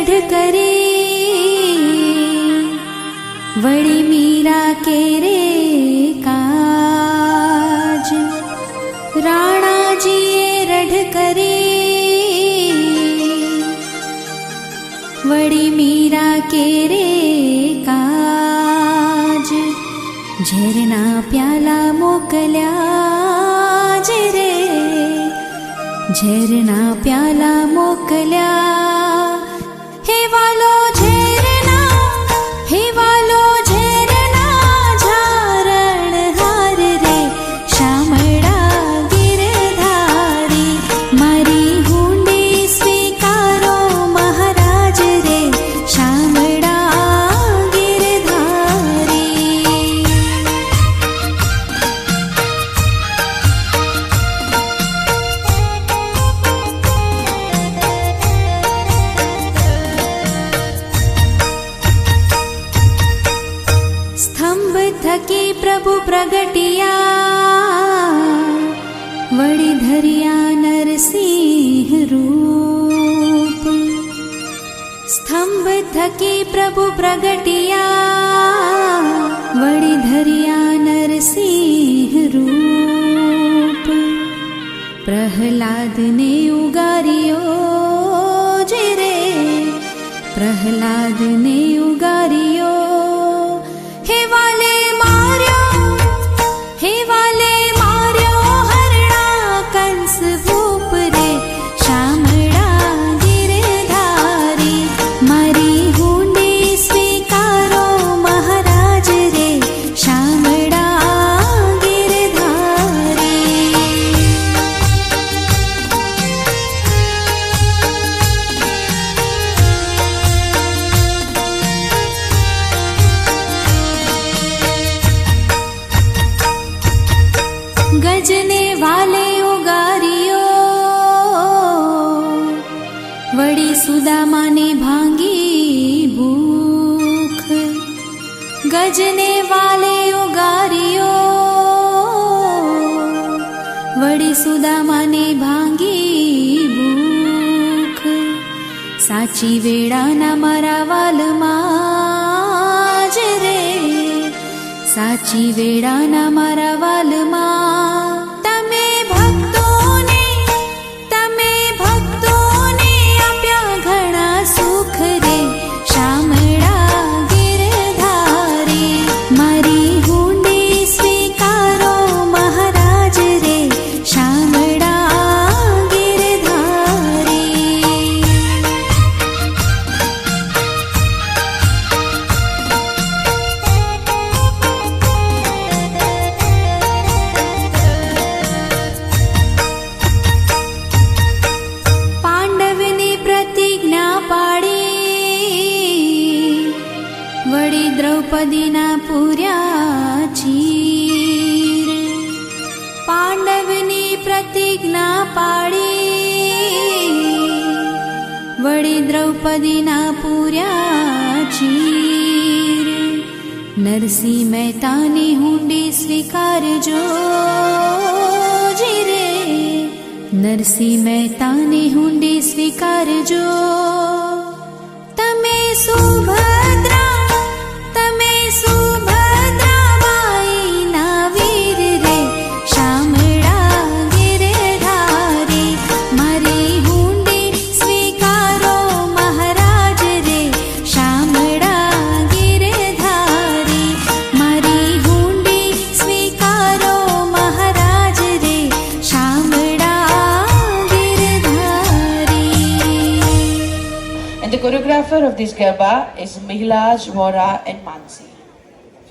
रढ़ करे वड़ी मीरा के रे काज। राणा जी रढ़ करे वड़ी मीरा के रे काज। झेरना प्याला मोकल्या जे रे, झेरना प्याला मोकल्या। हे वालो झेरना, हे वालो झेरना झारण हार रे। शामळा गिरधारी मारी हुंडी स्वीकारो महाराज रे। शामळा गिरधारी। स्तंभ थकी प्रभु प्रगटिया वड़ी धरिया नरसिंह रूप। स्तंभ थकी प्रभु प्रगटिया वड़ी धरिया नरसिंह रूप। प्रहलाद ने उगारियो जे रे, प्रहलाद ने उगारियो। हे वाले मार्यो, हे वाले मार्यो हरणा कंस भूप रे। शामळा गिरधारी मारी हुंडी स्वीकारो महाराज रे। शामळा गिरधारी। गजने वाले उगारियो वड़ी सुदामा ने भांगी भूख। गजने वाले उगारियो वड़ी सुदामा ने भांगी भूख। साची वेड़ा ना मारा वालमा जे रे, साची वेड़ा ना मारा वालमा। तमे भक्तोने आप्या घणा सुख रे। शामळा गिरधारी मारी हुंडी स्वीकारो महाराज रे। शामळा गिरधारी। पांडवनी प्रतिज्ञा पाड़ी वड़ी द्रौपदीना पूर्या चीर। पांडवनी प्रतिज्ञा पाड़ी वड़ी द्रौपदीना पूर्या चीर। नरसिंह मेहतानी हुंडी स्वीकारजो जी रे। नरसिंह मेहतानी हुंडी स्वीकारजो। तमे सुभद्रा, तमे सुभद्रा बाई ना वीर रे। शामळा गिरधारी मारी हुंडी स्वीकारो महाराज रे। शामळा गिरधारी मारी हुंडी स्वीकारो महाराज रे। शामळा Girdhari. And the choreographer of this Garba is Mihlaj, Vora and Mansi.